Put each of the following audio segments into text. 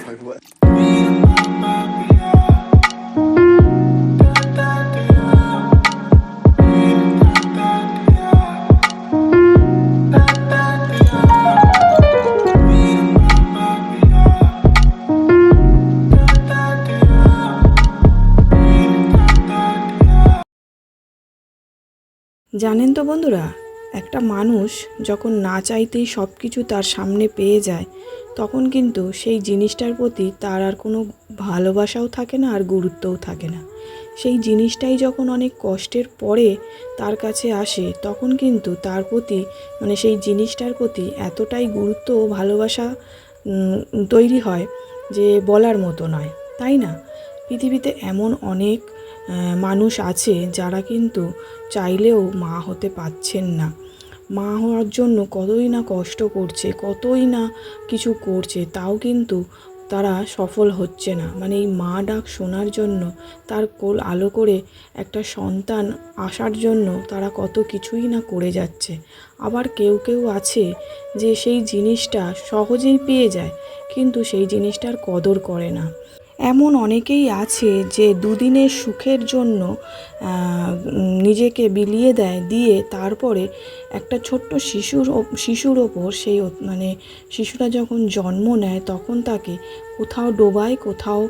Like what? জানেন তো বন্ধুরা, একটা মানুষ যখন না চাইতেই সব কিছু তার সামনে পেয়ে যায়, তখন কিন্তু সেই জিনিসটার প্রতি তার আর কোনো ভালোবাসাও থাকে না আর গুরুত্বও থাকে না। সেই জিনিসটাই যখন অনেক কষ্টের পরে তার কাছে আসে, তখন কিন্তু তার প্রতি সেই জিনিসটার প্রতি এতটাই গুরুত্ব ও ভালোবাসা তৈরি হয় যে বলার মতো নয়, তাই না? পৃথিবীতে এমন অনেক মানুষ আছে যারা কিন্তু চাইলেও মা হতে পারছেন না। মা হওয়ার জন্য কতই না কষ্ট করছে, কতই না কিছু করছে, তাও কিন্তু তারা সফল হচ্ছে না। এই মা ডাক শোনার জন্য, তার কোল আলো করে একটা সন্তান আসার জন্য তারা কত কিছুই না করে যাচ্ছে। আবার কেউ কেউ আছে যে সেই জিনিসটা সহজেই পেয়ে যায়, কিন্তু সেই জিনিসটার কদর করে না। এমন অনেকেই আছে যে দুদিনের সুখের জন্য নিজেকে বিলিয়ে দেয়, দিয়ে তারপরে একটা ছোট্ট শিশুর ওপর সেই শিশুটা যখন জন্ম নেয় তখন তাকে কোথাও ডোবায়, কোথাও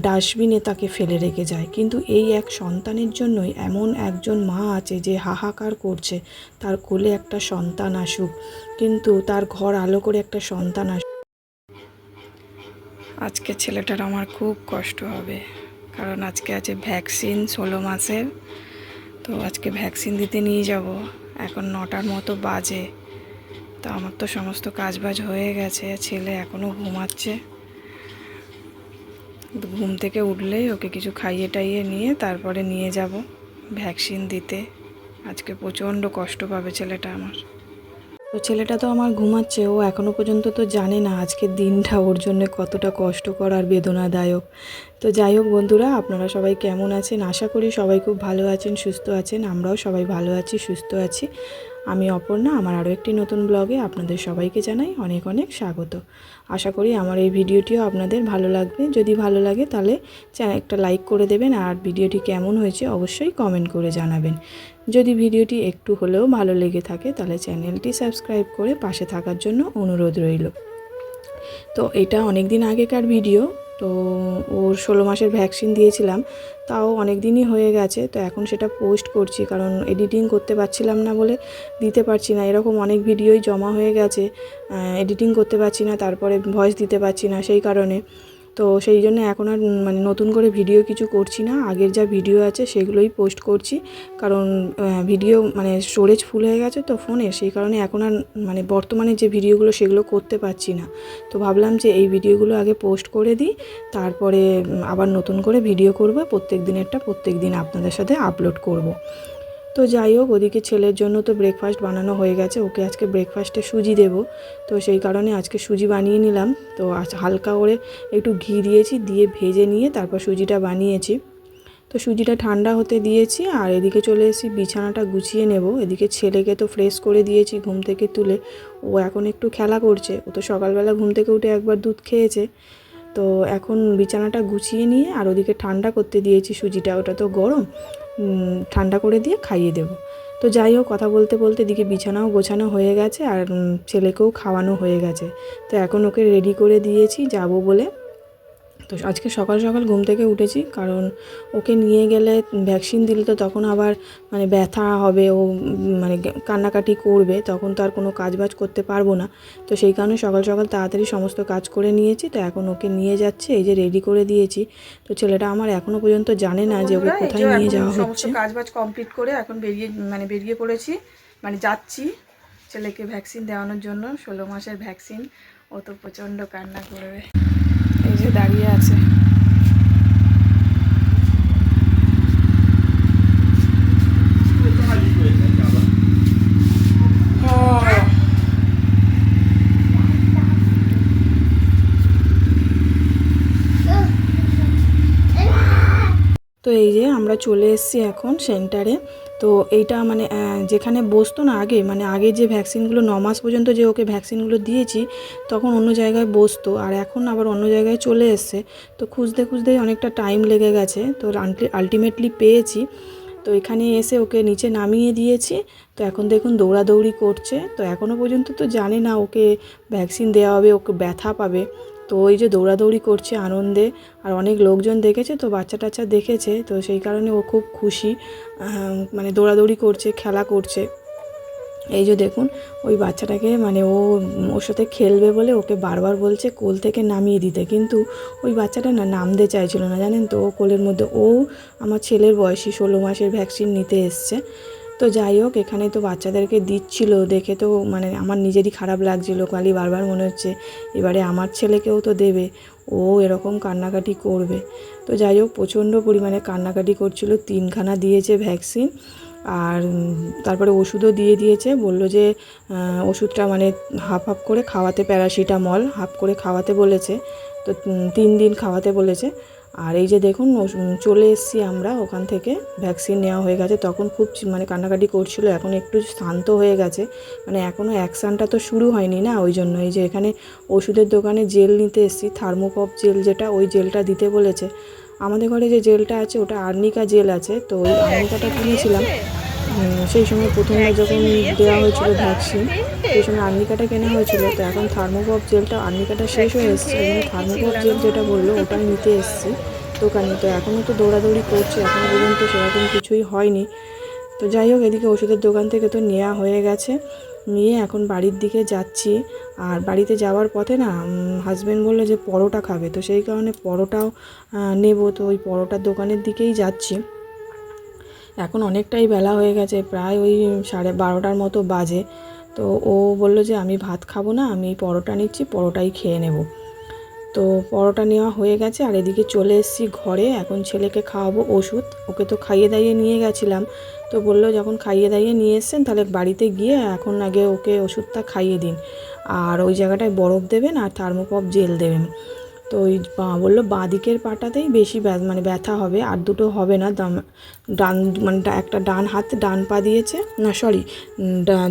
ডাস্টবিনে তাকে ফেলে রেখে যায়। কিন্তু এই এক সন্তানের জন্যই এমন একজন মা আছে যে হাহাকার করছে তার কোলে একটা সন্তান আসুক, কিন্তু তার ঘর আলো করে একটা সন্তান আসুক। আজকে ছেলেটার আমার খুব কষ্ট হবে, কারণ আজকে আছে ভ্যাকসিন 16 মাসের। তো আজকে ভ্যাকসিন দিতে নিয়ে যাব। এখন 9টার মতো বাজে। তো আমার তো সমস্ত কাজবাজ হয়ে গেছে, ছেলে এখনও ঘুমাচ্ছে। ঘুম থেকে উঠলেই ওকে কিছু খাইয়ে টাইয়ে নিয়ে তারপরে নিয়ে যাব ভ্যাকসিন দিতে। আজকে প্রচণ্ড কষ্ট পাবে ছেলেটা আমার। তো ছেলেটা তো আমার ঘুমাচ্ছে, ও এখনও পর্যন্ত তো জানে না আজকের দিনটা ওর জন্য কতটা কষ্টকর আর বেদনাদায়ক। তো যাই হোক বন্ধুরা, আপনারা সবাই কেমন আছেন? আশা করি সবাই খুব ভালো আছেন, সুস্থ আছেন। আমরাও সবাই ভালো আছি, সুস্থ আছি। আমি অপর্ণা, আমার আরও একটি নতুন ব্লগে আপনাদের সবাইকে জানাই অনেক অনেক স্বাগত। আশা করি আমার এই ভিডিওটিও আপনাদের ভালো লাগবে। যদি ভালো লাগে তাহলে একটা লাইক করে দেবেন, আর ভিডিওটি কেমন হয়েছে অবশ্যই কমেন্ট করে জানাবেন। যদি ভিডিওটি একটু হলেও ভালো লেগে থাকে তাহলে চ্যানেলটি সাবস্ক্রাইব করে পাশে থাকার জন্য অনুরোধ রইল। তো এটা অনেক দিন আগেকার ভিডিও। তো ওর 16 মাসের ভ্যাকসিন দিয়েছিলাম, তাও অনেক দিনই হয়ে গেছে। তো এখন সেটা পোস্ট করছি, কারণ এডিটিং করতে পারছিলাম না বলে দিতে পারছি না। এরকম অনেক ভিডিওই জমা হয়ে গেছে, এডিটিং করতে পারছি না, তারপরে ভয়েস দিতে পারছি না, সেই কারণে। তো সেই জন্য এখন আর নতুন করে ভিডিও কিছু করছি না। আগের যা ভিডিও আছে সেগুলোই পোস্ট করছি, কারণ ভিডিও স্টোরেজ ফুল হয়ে গেছে তো ফোনে, সেই কারণে এখন আর বর্তমানে যে ভিডিওগুলো সেগুলো করতে পারছি না। তো ভাবলাম যে এই ভিডিওগুলো আগে পোস্ট করে দিই, তারপরে আবার নতুন করে ভিডিও করব, প্রত্যেক দিন আপনাদের সাথে আপলোড করব। তো যাই হোক, ওদিকে ছেলের জন্য তো ব্রেকফাস্ট বানানো হয়ে গেছে। ওকে আজকে ব্রেকফাস্টে সুজি দেব, তো সেই কারণে আজকে সুজি বানিয়ে নিলাম। তো হালকা করে একটু ঘি দিয়েছি, দিয়ে ভেজে নিয়ে তারপর সুজিটা বানিয়েছি। তো সুজিটা ঠান্ডা হতে দিয়েছি, আর এদিকে চলে এসেছি বিছানাটা গুছিয়ে নেব। এদিকে ছেলেকে তো ফ্রেশ করে দিয়েছি ঘুম থেকে তুলে, ও এখন একটু খেলা করছে। ও তো সকালবেলা ঘুম থেকে উঠে একবার দুধ খেয়েছে। তো এখন বিছানাটা গুছিয়ে নিয়ে আর ওদিকে ঠান্ডা করতে দিয়েছি সুজিটা, ওটা তো গরম, ঠান্ডা করে দিয়ে খাইয়ে দেব। তো যাই হোক, কথা বলতে বলতে এদিকে বিছানাও গোছানো হয়ে গেছে, আর ছেলেকেও খাওয়ানো হয়ে গেছে। তো এখন ওকে রেডি করে দিয়েছি যাব বলে। তো আজকে সকাল সকাল ঘুম থেকে উঠেছি, কারণ ওকে নিয়ে গেলে ভ্যাকসিন দিলে তো তখন আবার ব্যথা হবে, ও কান্নাকাটি করবে, তখন তো আর কোনো কাজবাজ করতে পারবো না। তো সেই কারণে সকাল সকাল তাড়াতাড়ি সমস্ত কাজ করে নিয়েছি। তো এখন ওকে নিয়ে যাচ্ছে, এই যে রেডি করে দিয়েছি। তো ছেলেটা আমার এখনও পর্যন্ত জানে না যে ওকে কোথায় নিয়ে যাওয়া হচ্ছে। সমস্ত কাজবাজ কমপ্লিট করে এখন বেরিয়ে পড়েছি, যাচ্ছি ছেলেকে ভ্যাকসিন দেওয়ানোর জন্য। 16 মাসের ভ্যাকসিন, ও তো প্রচণ্ড কান্না করবে। এই যে দাঁড়িয়ে আছে। তো এই যে আমরা চলে এসেছি এখন সেন্টারে। তো এইটা মানে যেখানে বসতো না আগে, মানে আগে যে ভ্যাকসিনগুলো 9 মাস পর্যন্ত যে ওকে ভ্যাকসিনগুলো দিয়েছি তখন অন্য জায়গায় বসতো, আর এখন আবার অন্য জায়গায় চলে এসছে। তো খুঁজতে খুঁজতেই অনেকটা টাইম লেগে গেছে, তো আলটিমেটলি পেয়েছি। তো এখানে এসে ওকে নিচে নামিয়ে দিয়েছি। তো এখন দেখুন দৌড়াদৌড়ি করছে। তো এখনও পর্যন্ত তো জানে না ওকে ভ্যাকসিন দেওয়া হবে, ওকে ব্যথা পাবে। তো ওই যে দৌড়াদৌড়ি করছে আনন্দে, আর অনেক লোকজন দেখেছে, তো বাচ্চা টাচ্চা দেখেছে, তো সেই কারণে ও খুব খুশি, মানে দৌড়াদৌড়ি করছে, খেলা করছে। এই যে দেখুন ওই বাচ্চাটাকে মানে ওর সাথে খেলবে বলে ওকে বারবার বলছে কোল থেকে নামিয়ে দিতে, কিন্তু ওই বাচ্চাটা না নামতে চাইছিল না, জানেন তো। ও কোলের মধ্যে, ও আমার ছেলের বয়সী 16 মাসের ভ্যাকসিন নিতে এসছে। তো যাই হোক, এখানে তো বাচ্চাদেরকে দিচ্ছিল দেখে তো মানে আমার নিজেরই খারাপ লাগছিল, খালি বারবার মনে হচ্ছে এবারে আমার ছেলেকেও তো দেবে, ও এরকম কান্নাকাটি করবে। তো যাই হোক, প্রচণ্ড পরিমাণে কান্নাকাটি করছিল। 3খানা দিয়েছে ভ্যাকসিন, আর তারপরে ওষুধও দিয়ে দিয়েছে। বললো যে ওষুধটা মানে হাফ হাফ করে খাওয়াতে, প্যারাসিটামল হাফ করে খাওয়াতে বলেছে। তো 3 দিন খাওয়াতে বলেছে। আর এই যে দেখুন চলে এসেছি আমরা ওখান থেকে, ভ্যাকসিন নেওয়া হয়ে গেছে। তখন খুব মানে কান্নাকাটি করছিল, এখন একটু শান্ত হয়ে গেছে, মানে এখনও অ্যাকশানটা তো শুরু হয়নি না, ওই জন্য। এই যে এখানে ওষুধের দোকানে জেল নিতে এসেছি, থার্মোকপ জেল যেটা, ওই জেলটা দিতে বলেছে। আমাদের ঘরে যে জেলটা আছে ওটা আর্নিকা জেল আছে, তো ওই আর্নিকাটা কিনেছিলাম সেই সময় প্রথমবার যখন দেওয়া হয়েছিল ভ্যাকসিন, সেই সময় আর্নিকাটা কেনা হয়েছিল। তো এখন থার্মোকপ জেলটা, আর্নিকাটা শেষ হয়ে এসেছে, এই জন্য থার্মোকপ জেল যেটা বললো ওটাই নিতে এসেছি দোকানে। তো এখনও তো দৌড়াদৌড়ি করছে, এখনও পর্যন্ত সেরকম কিছুই হয়নি। তো যাই হোক, এদিকে ওষুধের দোকান থেকে তো নেওয়া হয়ে গেছে, নিয়ে এখন বাড়ির দিকে যাচ্ছি। আর বাড়িতে যাওয়ার পথে না হাজব্যান্ড বললো যে পরোটা খাবে, তো সেই কারণে পরোটাও নেব। তো ওই পরোটার দোকানের দিকেই যাচ্ছি। এখন অনেকটাই বেলা হয়ে গেছে, প্রায় ওই 12:30 মতো বাজে। তো ও বলল যে আমি ভাত খাবো না, আমি পরোটা নিচ্ছি, পরোটাই খেয়ে নেব। তো পরোটা নেওয়া হয়ে গেছে, আর এদিকে চলে এসেছি ঘরে। এখন ছেলেকে খাওয়াবো ওষুধ, ওকে তো খাইয়ে দাইয়ে নিয়ে গেছিলাম। তো বললো যখন খাইয়ে দাইয়ে নিয়ে এসছেন তাহলে বাড়িতে গিয়ে এখন আগে ওকে ওষুধটা খাইয়ে দিন, আর ওই জায়গাটায় বরফ দেবেন আর থার্মোকপ জেল দেবেন। তো ওই বললো বাঁ দিকের পাটাতেই বেশি মানে ব্যথা হবে, আর দুটো হবে না। ডান মানে একটা ডান হাত, ডান পা দিয়েছে না, সরি,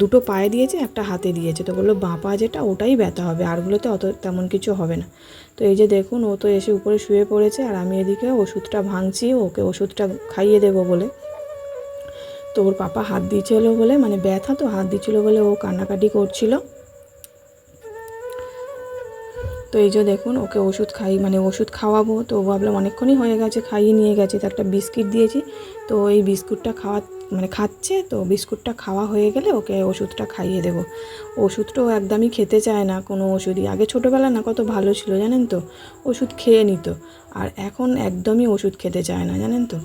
দুটো পায়ে দিয়েছে, একটা হাতে দিয়েছে। তো বললো বাঁ পা যেটা ওটাই ব্যথা হবে, আরগুলোতে অত তেমন কিছু হবে না। তো এই যে দেখুন ও তো এসে উপরে শুয়ে পড়েছে, আর আমি এদিকে ওষুধটা ভাঙছি ওকে ওষুধটা খাইয়ে দেবো বলে। তো ওর পাপা হাত দিয়েছিল বলে, মানে ব্যথা তো, হাত দিচ্ছিল বলে ও কান্নাকাটি করছিল। তো এই যে দেখুন ওকে ওষুধ মানে ওষুধ খাওয়াবো। তো ভাবলাম অনেকক্ষণই হয়ে গেছে, খাইয়ে নিয়ে গেছে, তো একটা বিস্কিট দিয়েছি। তো এই বিস্কুটটা মানে খাচ্ছে। তো বিস্কুটটা খাওয়া হয়ে গেলে ওকে ওষুধটা খাইয়ে দেবো। ওষুধটাও একদমই খেতে চায় না কোনো ওষুধই। আগে ছোটোবেলা না কত ভালো ছিল জানেন তো, ওষুধ খেয়ে নিত, আর এখন একদমই ওষুধ খেতে চায় না, জানেন তো।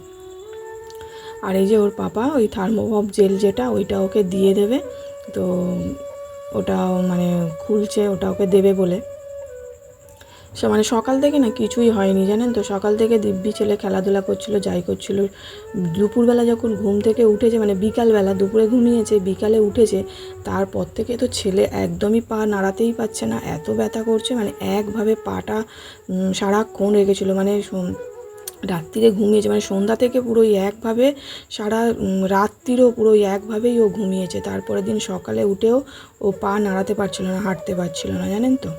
আর এই যে ওর পাপা ওই থার্মোকপ জেল যেটা, ওইটা ওকে দিয়ে দেবে। তো ওটাও মানে খুলছে, ওটা ওকে দেবে বলে। মানে সকাল থেকে না কিছুই হয়নি, জানেন তো। সকাল থেকে দিব্যি ছেলে খেলাধুলা করছিল, যাই করছিল। দুপুরবেলা যখন ঘুম থেকে উঠেছে, মানে বিকালবেলা, দুপুরে ঘুমিয়েছে, বিকালে উঠেছে, তারপর থেকে তো ছেলে একদমই পা নাড়াতেই পারছে না, এত ব্যথা করছে। মানে একভাবে পাটা সারাক্ষণ রেখেছিল, মানে রাত্রিরে ঘুমিয়েছে, মানে সন্ধ্যা থেকে পুরোই একভাবে, সারা রাত্রিরও পুরোই একভাবেই ও ঘুমিয়েছে। তারপরের দিন সকালে উঠেও ও পা নাড়াতে পারছিল না, হাঁটতে পারছিল না, জানেন তো।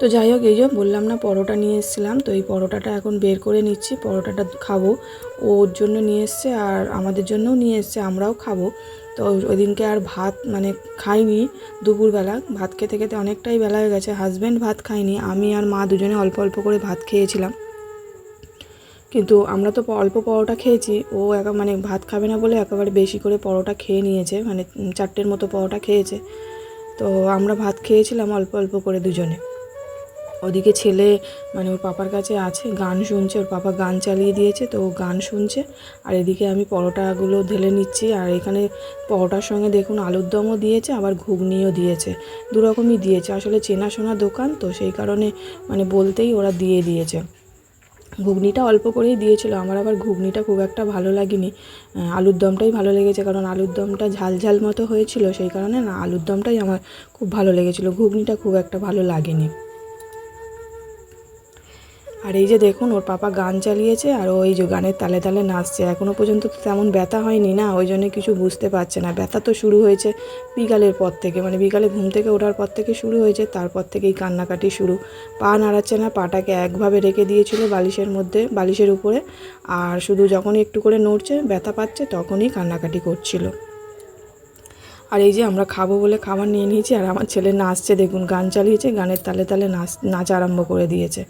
তো যাই হোক, এই যে বললাম না পরোটা নিয়ে এসেছিলাম, তো এই পরোটাটা এখন বের করে নিচ্ছি, পরোটাটা খাবো। ওর জন্য নিয়ে এসছে আর আমাদের জন্যও নিয়ে এসছে, আমরাও খাবো। তো ওই দিনকে আর ভাত মানে খাইনি দুপুরবেলা, ভাত খেতে খেতে অনেকটাই বেলা হয়ে গেছে। হাজব্যান্ড ভাত খায়নি, আমি আর মা দুজনে অল্প অল্প করে ভাত খেয়েছিলাম। কিন্তু আমরা তো অল্প পরোটা খেয়েছি, ও মানে ভাত খাবে না বলে একেবারে বেশি করে পরোটা খেয়ে নিয়েছে, মানে 4টের মতো পরোটা খেয়েছে। তো আমরা ভাত খেয়েছিলাম অল্প অল্প করে দুজনে। ওদিকে ছেলে মানে ওর পাপার কাছে আছে, গান শুনছে, ওর পাপা গান চালিয়ে দিয়েছে, তো ও গান শুনছে। আর এদিকে আমি পরোটাগুলো ঢেলে নিচ্ছি। আর এখানে পরোটার সঙ্গে দেখুন আলুর দমও দিয়েছে, আবার ঘুগনিও দিয়েছে, দুরকমই দিয়েছে। আসলে চেনাশোনা দোকান তো সেই কারণে মানে বলতেই ওরা দিয়ে দিয়েছে। ঘুগনিটা অল্প করেই দিয়েছিল, আমার আবার ঘুগনিটা খুব একটা ভালো লাগেনি, আলুর দমটাই ভালো লেগেছে, কারণ আলুর দমটা ঝাল ঝাল মতো হয়েছিল, সেই কারণে না আলুর দমটাই আমার খুব ভালো লেগেছিলো, ঘুগনিটা খুব একটা ভালো লাগেনি। আর এই যে দেখুন ওর পাপা গান চালিয়েছে আর ওই যে গানের তালে তালে নাচছে। এখনও পর্যন্ত তো তেমন ব্যথা হয়নি না, ওই জন্য কিছু বুঝতে পারছে না। ব্যথা তো শুরু হয়েছে বিকালের পর থেকে, মানে বিকালে ঘুম থেকে ওঠার পর থেকে শুরু হয়েছে, তারপর থেকেই কান্নাকাটি শুরু। পা নাড়াচ্ছে না, পাটাকে একভাবে রেখে দিয়েছিল বালিশের মধ্যে, বালিশের উপরে, আর শুধু যখনই একটু করে নড়ছে ব্যথা পাচ্ছে তখনই কান্নাকাটি করছিল। আর এই যে আমরা খাবো বলে খাবার নিয়ে নিয়েছি, আর আমার ছেলে নাচছে দেখুন, গান চালিয়েছে, গানের তালে তালে নাচ আরম্ভ করে দিয়েছে।